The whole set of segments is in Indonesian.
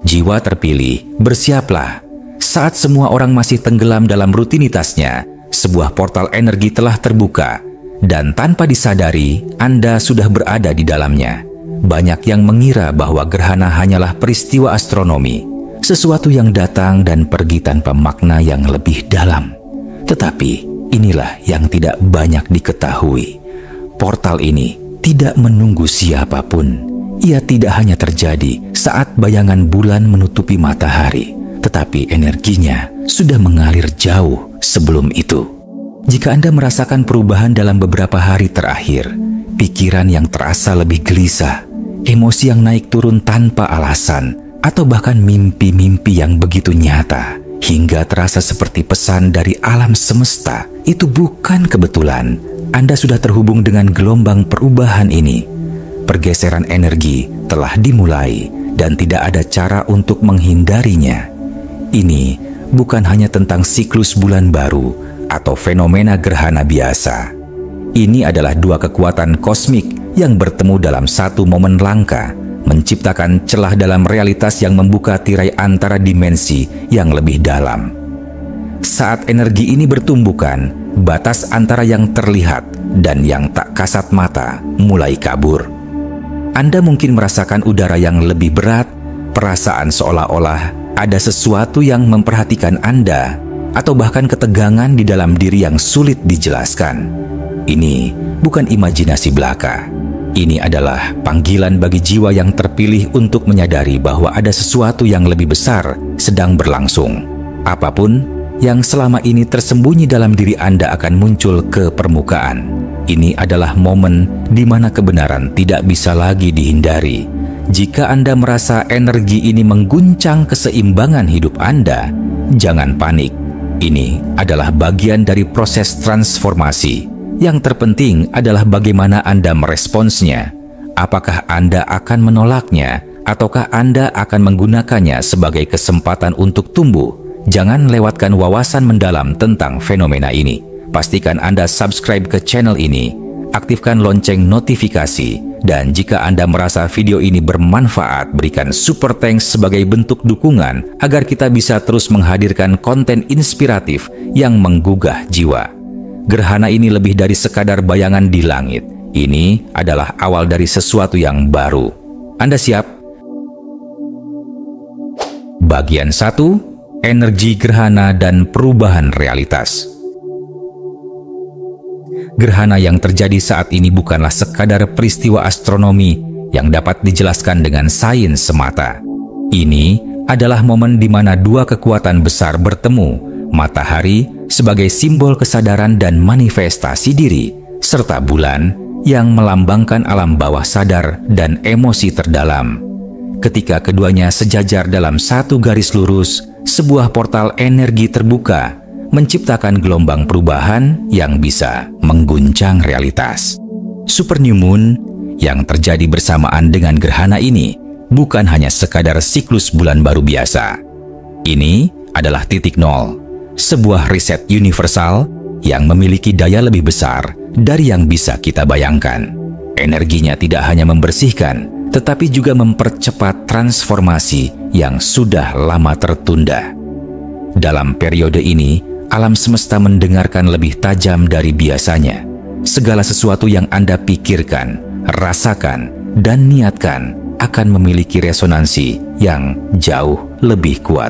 Jiwa terpilih, bersiaplah. Saat semua orang masih tenggelam dalam rutinitasnya, sebuah portal energi telah terbuka, dan tanpa disadari, Anda sudah berada di dalamnya. Banyak yang mengira bahwa gerhana hanyalah peristiwa astronomi, sesuatu yang datang dan pergi tanpa makna yang lebih dalam. Tetapi inilah yang tidak banyak diketahui. Portal ini tidak menunggu siapapun. Ia tidak hanya terjadi saat bayangan bulan menutupi matahari, tetapi energinya sudah mengalir jauh sebelum itu. Jika Anda merasakan perubahan dalam beberapa hari terakhir, pikiran yang terasa lebih gelisah, emosi yang naik turun tanpa alasan, atau bahkan mimpi-mimpi yang begitu nyata, hingga terasa seperti pesan dari alam semesta, itu bukan kebetulan. Anda sudah terhubung dengan gelombang perubahan ini. Pergeseran energi telah dimulai dan tidak ada cara untuk menghindarinya. Ini bukan hanya tentang siklus bulan baru atau fenomena gerhana biasa. Ini adalah dua kekuatan kosmik yang bertemu dalam satu momen langka, menciptakan celah dalam realitas yang membuka tirai antara dimensi yang lebih dalam. Saat energi ini bertumbukan, batas antara yang terlihat dan yang tak kasat mata mulai kabur. Anda mungkin merasakan udara yang lebih berat, perasaan seolah-olah ada sesuatu yang memperhatikan Anda, atau bahkan ketegangan di dalam diri yang sulit dijelaskan. Ini bukan imajinasi belaka. Ini adalah panggilan bagi jiwa yang terpilih untuk menyadari bahwa ada sesuatu yang lebih besar sedang berlangsung. Apapun yang selama ini tersembunyi dalam diri Anda akan muncul ke permukaan. Ini adalah momen di mana kebenaran tidak bisa lagi dihindari. Jika Anda merasa energi ini mengguncang keseimbangan hidup Anda, jangan panik. Ini adalah bagian dari proses transformasi. Yang terpenting adalah bagaimana Anda meresponsnya. Apakah Anda akan menolaknya, ataukah Anda akan menggunakannya sebagai kesempatan untuk tumbuh? Jangan lewatkan wawasan mendalam tentang fenomena ini. Pastikan Anda subscribe ke channel ini, aktifkan lonceng notifikasi, dan jika Anda merasa video ini bermanfaat, berikan super thanks sebagai bentuk dukungan agar kita bisa terus menghadirkan konten inspiratif yang menggugah jiwa. Gerhana ini lebih dari sekadar bayangan di langit. Ini adalah awal dari sesuatu yang baru. Anda siap? Bagian 1, energi gerhana dan perubahan realitas. Gerhana yang terjadi saat ini bukanlah sekadar peristiwa astronomi yang dapat dijelaskan dengan sains semata. Ini adalah momen di mana dua kekuatan besar bertemu, matahari sebagai simbol kesadaran dan manifestasi diri, serta bulan yang melambangkan alam bawah sadar dan emosi terdalam. Ketika keduanya sejajar dalam satu garis lurus, sebuah portal energi terbuka, menciptakan gelombang perubahan yang bisa mengguncang realitas. Super New Moon yang terjadi bersamaan dengan gerhana ini bukan hanya sekadar siklus bulan baru biasa. Ini adalah titik nol, sebuah riset universal yang memiliki daya lebih besar dari yang bisa kita bayangkan. Energinya tidak hanya membersihkan, tetapi juga mempercepat transformasi yang sudah lama tertunda. Dalam periode ini, alam semesta mendengarkan lebih tajam dari biasanya. Segala sesuatu yang Anda pikirkan, rasakan, dan niatkan akan memiliki resonansi yang jauh lebih kuat.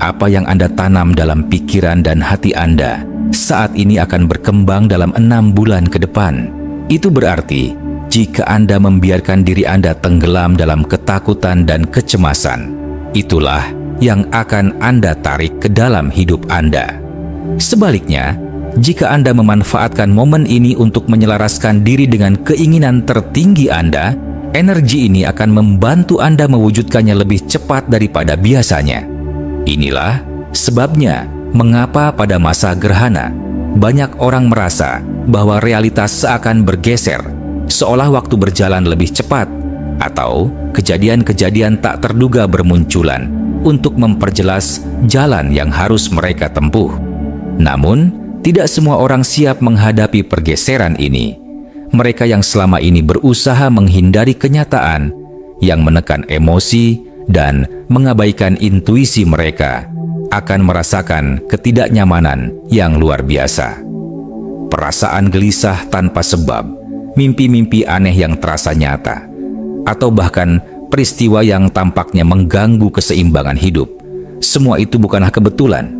Apa yang Anda tanam dalam pikiran dan hati Anda saat ini akan berkembang dalam 6 bulan ke depan. Itu berarti jika Anda membiarkan diri Anda tenggelam dalam ketakutan dan kecemasan, itulah yang akan Anda tarik ke dalam hidup Anda. Sebaliknya, jika Anda memanfaatkan momen ini untuk menyelaraskan diri dengan keinginan tertinggi Anda, energi ini akan membantu Anda mewujudkannya lebih cepat daripada biasanya. Inilah sebabnya mengapa pada masa gerhana, banyak orang merasa bahwa realitas seakan bergeser, seolah waktu berjalan lebih cepat, atau kejadian-kejadian tak terduga bermunculan untuk memperjelas jalan yang harus mereka tempuh. Namun, tidak semua orang siap menghadapi pergeseran ini. Mereka yang selama ini berusaha menghindari kenyataan, yang menekan emosi, dan mengabaikan intuisi mereka, akan merasakan ketidaknyamanan yang luar biasa. Perasaan gelisah tanpa sebab, mimpi-mimpi aneh yang terasa nyata, atau bahkan peristiwa yang tampaknya mengganggu keseimbangan hidup. Semua itu bukanlah kebetulan.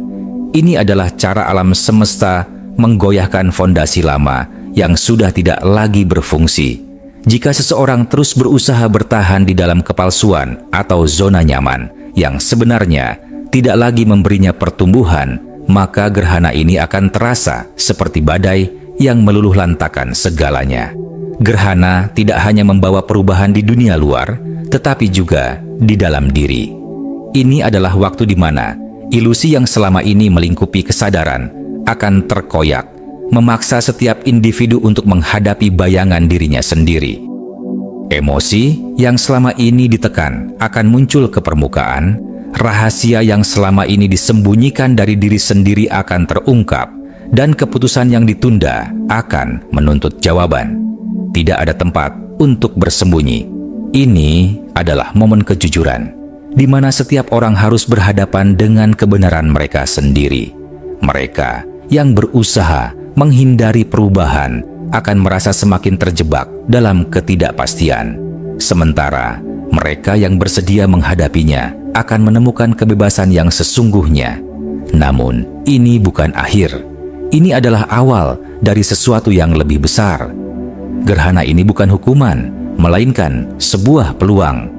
Ini adalah cara alam semesta menggoyahkan fondasi lama yang sudah tidak lagi berfungsi. Jika seseorang terus berusaha bertahan di dalam kepalsuan atau zona nyaman yang sebenarnya tidak lagi memberinya pertumbuhan, maka gerhana ini akan terasa seperti badai yang meluluh lantakan segalanya. Gerhana tidak hanya membawa perubahan di dunia luar, tetapi juga di dalam diri. Ini adalah waktu di mana ilusi yang selama ini melingkupi kesadaran akan terkoyak, memaksa setiap individu untuk menghadapi bayangan dirinya sendiri. Emosi yang selama ini ditekan akan muncul ke permukaan. Rahasia yang selama ini disembunyikan dari diri sendiri akan terungkap, dan keputusan yang ditunda akan menuntut jawaban. Tidak ada tempat untuk bersembunyi. Ini adalah momen kejujuran, di mana setiap orang harus berhadapan dengan kebenaran mereka sendiri. Mereka yang berusaha menghindari perubahan akan merasa semakin terjebak dalam ketidakpastian. Sementara mereka yang bersedia menghadapinya akan menemukan kebebasan yang sesungguhnya. Namun, ini bukan akhir. Ini adalah awal dari sesuatu yang lebih besar. Gerhana ini bukan hukuman, melainkan sebuah peluang.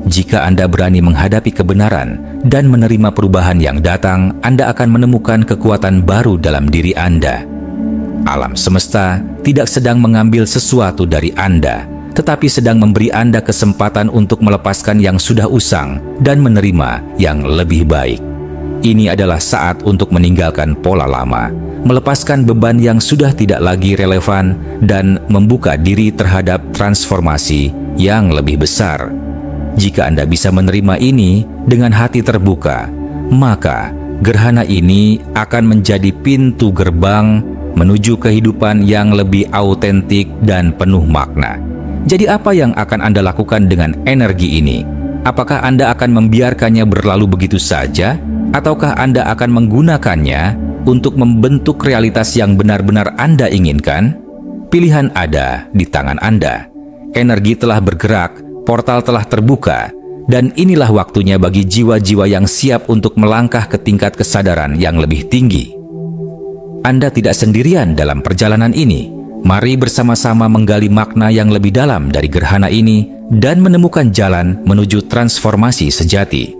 Jika Anda berani menghadapi kebenaran dan menerima perubahan yang datang, Anda akan menemukan kekuatan baru dalam diri Anda. Alam semesta tidak sedang mengambil sesuatu dari Anda, tetapi sedang memberi Anda kesempatan untuk melepaskan yang sudah usang dan menerima yang lebih baik. Ini adalah saat untuk meninggalkan pola lama, melepaskan beban yang sudah tidak lagi relevan, dan membuka diri terhadap transformasi yang lebih besar. Jika Anda bisa menerima ini dengan hati terbuka, maka gerhana ini akan menjadi pintu gerbang menuju kehidupan yang lebih autentik dan penuh makna. Jadi apa yang akan Anda lakukan dengan energi ini? Apakah Anda akan membiarkannya berlalu begitu saja? Ataukah Anda akan menggunakannya untuk membentuk realitas yang benar-benar Anda inginkan? Pilihan ada di tangan Anda. Energi telah bergerak, portal telah terbuka, dan inilah waktunya bagi jiwa-jiwa yang siap untuk melangkah ke tingkat kesadaran yang lebih tinggi. Anda tidak sendirian dalam perjalanan ini. Mari bersama-sama menggali makna yang lebih dalam dari gerhana ini dan menemukan jalan menuju transformasi sejati.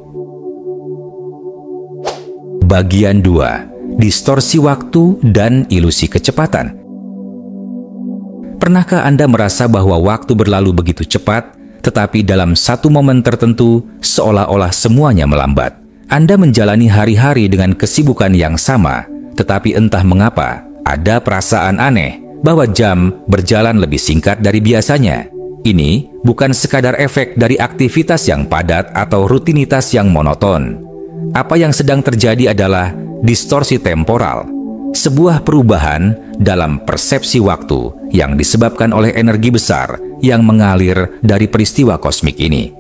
Bagian 2. Distorsi waktu dan ilusi kecepatan. Pernahkah Anda merasa bahwa waktu berlalu begitu cepat, tetapi dalam satu momen tertentu seolah-olah semuanya melambat? Anda menjalani hari-hari dengan kesibukan yang sama, tetapi entah mengapa ada perasaan aneh bahwa jam berjalan lebih singkat dari biasanya. Ini bukan sekadar efek dari aktivitas yang padat atau rutinitas yang monoton. Apa yang sedang terjadi adalah distorsi temporal, sebuah perubahan dalam persepsi waktu yang disebabkan oleh energi besar yang mengalir dari peristiwa kosmik ini.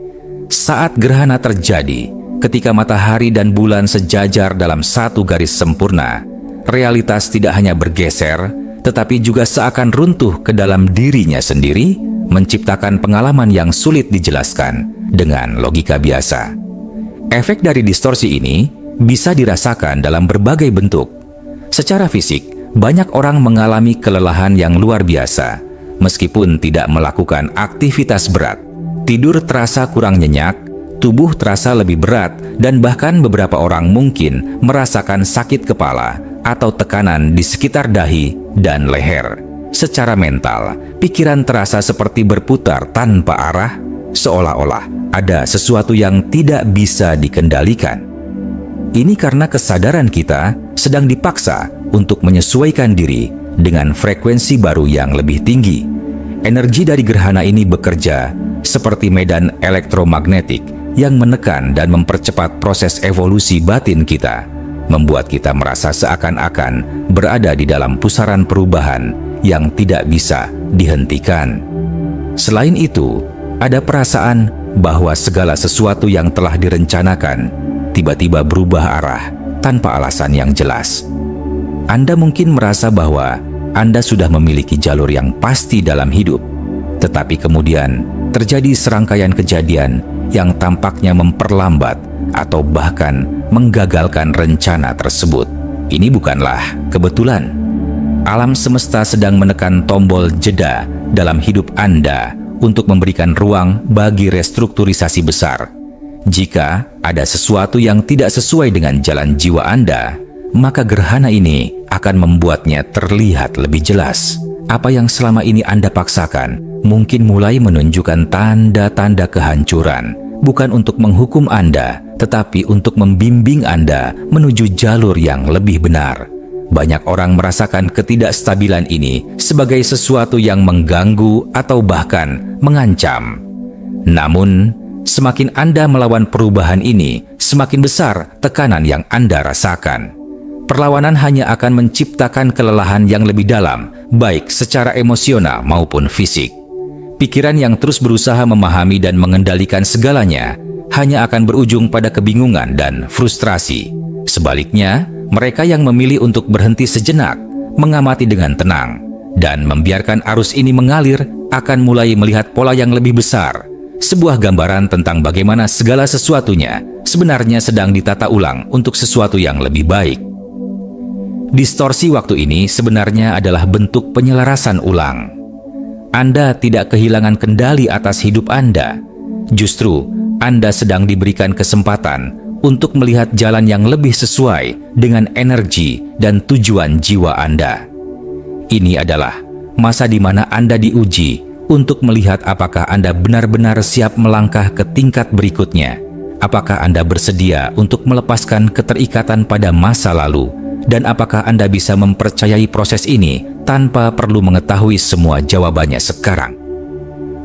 Saat gerhana terjadi, ketika matahari dan bulan sejajar dalam satu garis sempurna, realitas tidak hanya bergeser, tetapi juga seakan runtuh ke dalam dirinya sendiri, menciptakan pengalaman yang sulit dijelaskan dengan logika biasa. Efek dari distorsi ini bisa dirasakan dalam berbagai bentuk. Secara fisik, banyak orang mengalami kelelahan yang luar biasa, meskipun tidak melakukan aktivitas berat. Tidur terasa kurang nyenyak, tubuh terasa lebih berat, dan bahkan beberapa orang mungkin merasakan sakit kepala atau tekanan di sekitar dahi dan leher. Secara mental, pikiran terasa seperti berputar tanpa arah, seolah-olah ada sesuatu yang tidak bisa dikendalikan. Ini karena kesadaran kita sedang dipaksa untuk menyesuaikan diri dengan frekuensi baru yang lebih tinggi. Energi dari gerhana ini bekerja seperti medan elektromagnetik yang menekan dan mempercepat proses evolusi batin kita, membuat kita merasa seakan-akan berada di dalam pusaran perubahan yang tidak bisa dihentikan. Selain itu, ada perasaan bahwa segala sesuatu yang telah direncanakan tiba-tiba berubah arah tanpa alasan yang jelas. Anda mungkin merasa bahwa Anda sudah memiliki jalur yang pasti dalam hidup, tetapi kemudian terjadi serangkaian kejadian yang tampaknya memperlambat atau bahkan menggagalkan rencana tersebut. Ini bukanlah kebetulan. Alam semesta sedang menekan tombol jeda dalam hidup Anda untuk memberikan ruang bagi restrukturisasi besar. Jika ada sesuatu yang tidak sesuai dengan jalan jiwa Anda, maka gerhana ini akan membuatnya terlihat lebih jelas. Apa yang selama ini Anda paksakan mungkin mulai menunjukkan tanda-tanda kehancuran, bukan untuk menghukum Anda, tetapi untuk membimbing Anda menuju jalur yang lebih benar. Banyak orang merasakan ketidakstabilan ini sebagai sesuatu yang mengganggu atau bahkan mengancam. Namun, semakin Anda melawan perubahan ini, semakin besar tekanan yang Anda rasakan. Perlawanan hanya akan menciptakan kelelahan yang lebih dalam, baik secara emosional maupun fisik. Pikiran yang terus berusaha memahami dan mengendalikan segalanya hanya akan berujung pada kebingungan dan frustrasi. Sebaliknya, mereka yang memilih untuk berhenti sejenak, mengamati dengan tenang, dan membiarkan arus ini mengalir akan mulai melihat pola yang lebih besar, sebuah gambaran tentang bagaimana segala sesuatunya sebenarnya sedang ditata ulang untuk sesuatu yang lebih baik. Distorsi waktu ini sebenarnya adalah bentuk penyelarasan ulang. Anda tidak kehilangan kendali atas hidup Anda. Justru, Anda sedang diberikan kesempatan untuk melihat jalan yang lebih sesuai dengan energi dan tujuan jiwa Anda. Ini adalah masa di mana Anda diuji untuk melihat apakah Anda benar-benar siap melangkah ke tingkat berikutnya. Apakah Anda bersedia untuk melepaskan keterikatan pada masa lalu, dan apakah Anda bisa mempercayai proses ini tanpa perlu mengetahui semua jawabannya sekarang.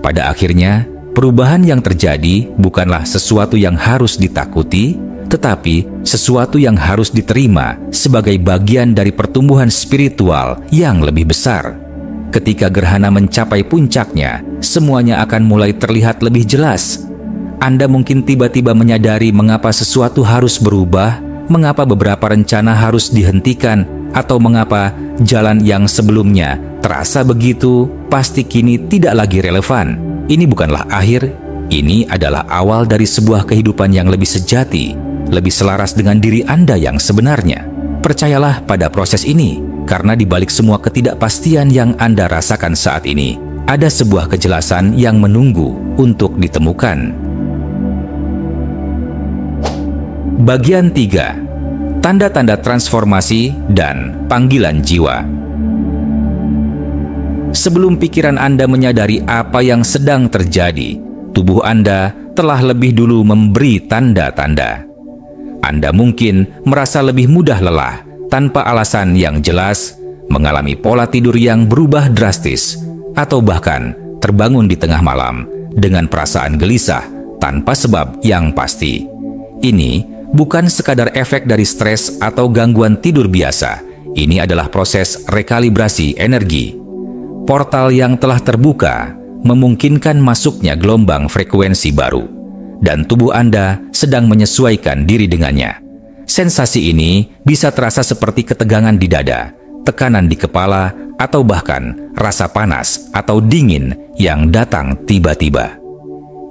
Pada akhirnya, perubahan yang terjadi bukanlah sesuatu yang harus ditakuti, tetapi sesuatu yang harus diterima sebagai bagian dari pertumbuhan spiritual yang lebih besar. Ketika gerhana mencapai puncaknya, semuanya akan mulai terlihat lebih jelas. Anda mungkin tiba-tiba menyadari mengapa sesuatu harus berubah, mengapa beberapa rencana harus dihentikan, atau mengapa jalan yang sebelumnya terasa begitu pasti kini tidak lagi relevan. Ini bukanlah akhir, ini adalah awal dari sebuah kehidupan yang lebih sejati, lebih selaras dengan diri Anda yang sebenarnya. Percayalah pada proses ini, karena di balik semua ketidakpastian yang Anda rasakan saat ini, ada sebuah kejelasan yang menunggu untuk ditemukan. Bagian 3. Tanda-tanda transformasi dan panggilan jiwa. Sebelum pikiran Anda menyadari apa yang sedang terjadi, tubuh Anda telah lebih dulu memberi tanda-tanda. Anda mungkin merasa lebih mudah lelah tanpa alasan yang jelas, mengalami pola tidur yang berubah drastis, atau bahkan terbangun di tengah malam dengan perasaan gelisah tanpa sebab yang pasti. Ini bukan sekadar efek dari stres atau gangguan tidur biasa. Ini adalah proses rekalibrasi energi. Portal yang telah terbuka memungkinkan masuknya gelombang frekuensi baru, dan tubuh Anda sedang menyesuaikan diri dengannya. Sensasi ini bisa terasa seperti ketegangan di dada, tekanan di kepala, atau bahkan rasa panas atau dingin yang datang tiba-tiba.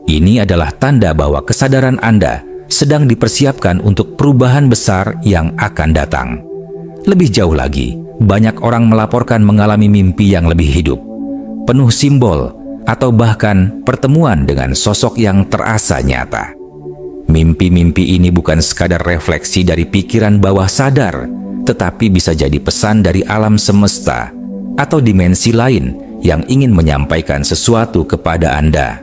Ini adalah tanda bahwa kesadaran Anda sedang dipersiapkan untuk perubahan besar yang akan datang. Lebih jauh lagi, banyak orang melaporkan mengalami mimpi yang lebih hidup, penuh simbol, atau bahkan pertemuan dengan sosok yang terasa nyata. Mimpi-mimpi ini bukan sekadar refleksi dari pikiran bawah sadar, tetapi bisa jadi pesan dari alam semesta atau dimensi lain yang ingin menyampaikan sesuatu kepada Anda.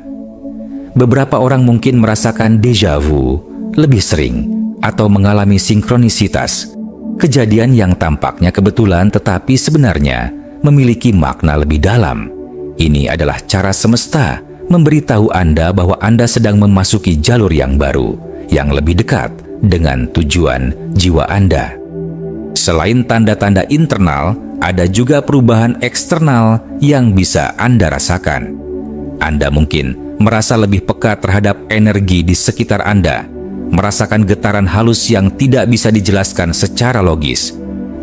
Beberapa orang mungkin merasakan déjà vu lebih sering atau mengalami sinkronisitas, kejadian yang tampaknya kebetulan tetapi sebenarnya memiliki makna lebih dalam. Ini adalah cara semesta memberitahu Anda bahwa Anda sedang memasuki jalur yang baru, yang lebih dekat dengan tujuan jiwa Anda. Selain tanda-tanda internal, ada juga perubahan eksternal yang bisa Anda rasakan. Anda mungkin merasa lebih peka terhadap energi di sekitar Anda, merasakan getaran halus yang tidak bisa dijelaskan secara logis.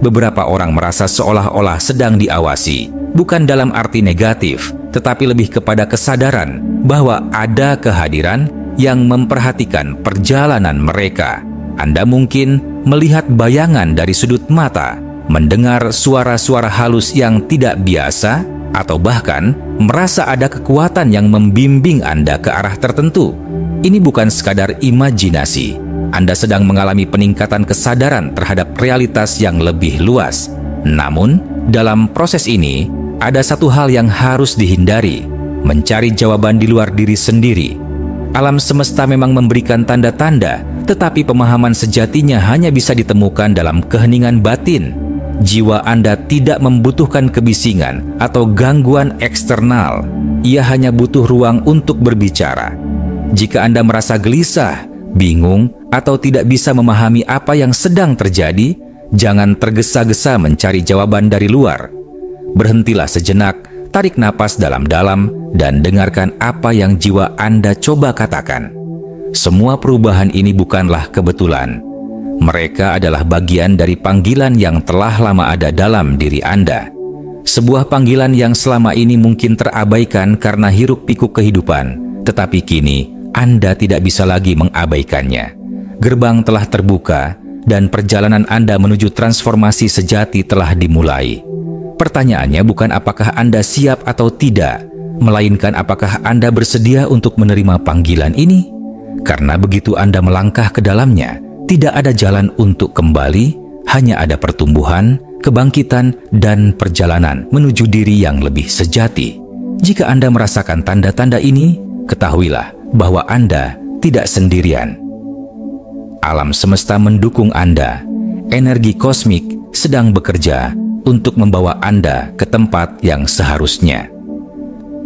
Beberapa orang merasa seolah-olah sedang diawasi, bukan dalam arti negatif, tetapi lebih kepada kesadaran bahwa ada kehadiran yang memperhatikan perjalanan mereka. Anda mungkin melihat bayangan dari sudut mata, mendengar suara-suara halus yang tidak biasa, atau bahkan merasa ada kekuatan yang membimbing Anda ke arah tertentu. Ini bukan sekadar imajinasi. Anda sedang mengalami peningkatan kesadaran terhadap realitas yang lebih luas. Namun, dalam proses ini, ada satu hal yang harus dihindari: mencari jawaban di luar diri sendiri. Alam semesta memang memberikan tanda-tanda, tetapi pemahaman sejatinya hanya bisa ditemukan dalam keheningan batin. Jiwa Anda tidak membutuhkan kebisingan atau gangguan eksternal. Ia hanya butuh ruang untuk berbicara. Jika Anda merasa gelisah, bingung, atau tidak bisa memahami apa yang sedang terjadi, jangan tergesa-gesa mencari jawaban dari luar. Berhentilah sejenak, tarik napas dalam-dalam, dan dengarkan apa yang jiwa Anda coba katakan. Semua perubahan ini bukanlah kebetulan. Mereka adalah bagian dari panggilan yang telah lama ada dalam diri Anda. Sebuah panggilan yang selama ini mungkin terabaikan karena hiruk-pikuk kehidupan, tetapi kini Anda tidak bisa lagi mengabaikannya. Gerbang telah terbuka, dan perjalanan Anda menuju transformasi sejati telah dimulai. Pertanyaannya bukan apakah Anda siap atau tidak, melainkan apakah Anda bersedia untuk menerima panggilan ini? Karena begitu Anda melangkah ke dalamnya, tidak ada jalan untuk kembali, hanya ada pertumbuhan, kebangkitan, dan perjalanan menuju diri yang lebih sejati. Jika Anda merasakan tanda-tanda ini, ketahuilah bahwa Anda tidak sendirian. Alam semesta mendukung Anda. Energi kosmik sedang bekerja untuk membawa Anda ke tempat yang seharusnya.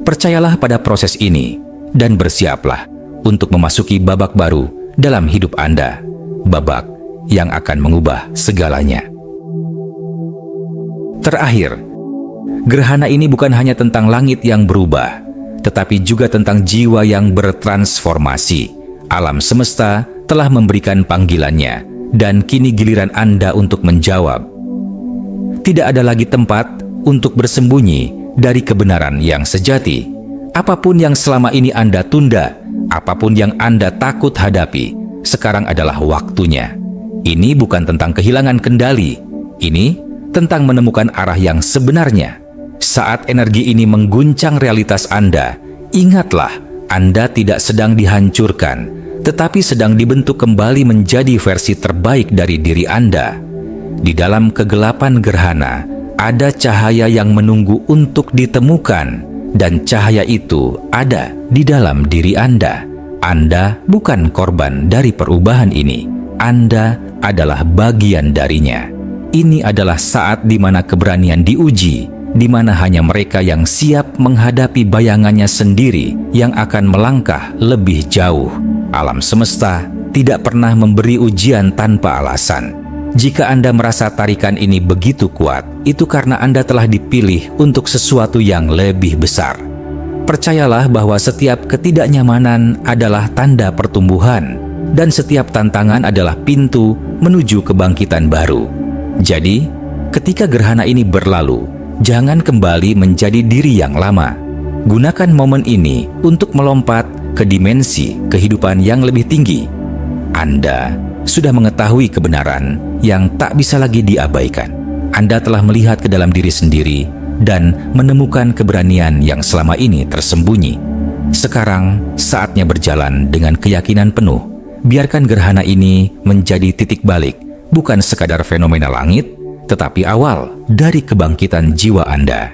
Percayalah pada proses ini dan bersiaplah untuk memasuki babak baru dalam hidup Anda, babak yang akan mengubah segalanya. Terakhir, gerhana ini bukan hanya tentang langit yang berubah, tetapi juga tentang jiwa yang bertransformasi. Alam semesta telah memberikan panggilannya, dan kini giliran Anda untuk menjawab. Tidak ada lagi tempat untuk bersembunyi dari kebenaran yang sejati. Apapun yang selama ini Anda tunda, apapun yang Anda takut hadapi, sekarang adalah waktunya. Ini bukan tentang kehilangan kendali, ini tentang menemukan arah yang sebenarnya. Saat energi ini mengguncang realitas Anda, ingatlah, Anda tidak sedang dihancurkan, tetapi sedang dibentuk kembali menjadi versi terbaik dari diri Anda. Di dalam kegelapan gerhana, ada cahaya yang menunggu untuk ditemukan, dan cahaya itu ada di dalam diri Anda. Anda bukan korban dari perubahan ini. Anda adalah bagian darinya. Ini adalah saat di mana keberanian diuji, di mana hanya mereka yang siap menghadapi bayangannya sendiri yang akan melangkah lebih jauh. Alam semesta tidak pernah memberi ujian tanpa alasan. Jika Anda merasa tarikan ini begitu kuat, itu karena Anda telah dipilih untuk sesuatu yang lebih besar. Percayalah bahwa setiap ketidaknyamanan adalah tanda pertumbuhan, dan setiap tantangan adalah pintu menuju kebangkitan baru. Jadi, ketika gerhana ini berlalu, jangan kembali menjadi diri yang lama. Gunakan momen ini untuk melompat ke dimensi kehidupan yang lebih tinggi. Anda sudah mengetahui kebenaran yang tak bisa lagi diabaikan. Anda telah melihat ke dalam diri sendiri dan menemukan keberanian yang selama ini tersembunyi. Sekarang saatnya berjalan dengan keyakinan penuh. Biarkan gerhana ini menjadi titik balik, bukan sekadar fenomena langit, tetapi awal dari kebangkitan jiwa Anda.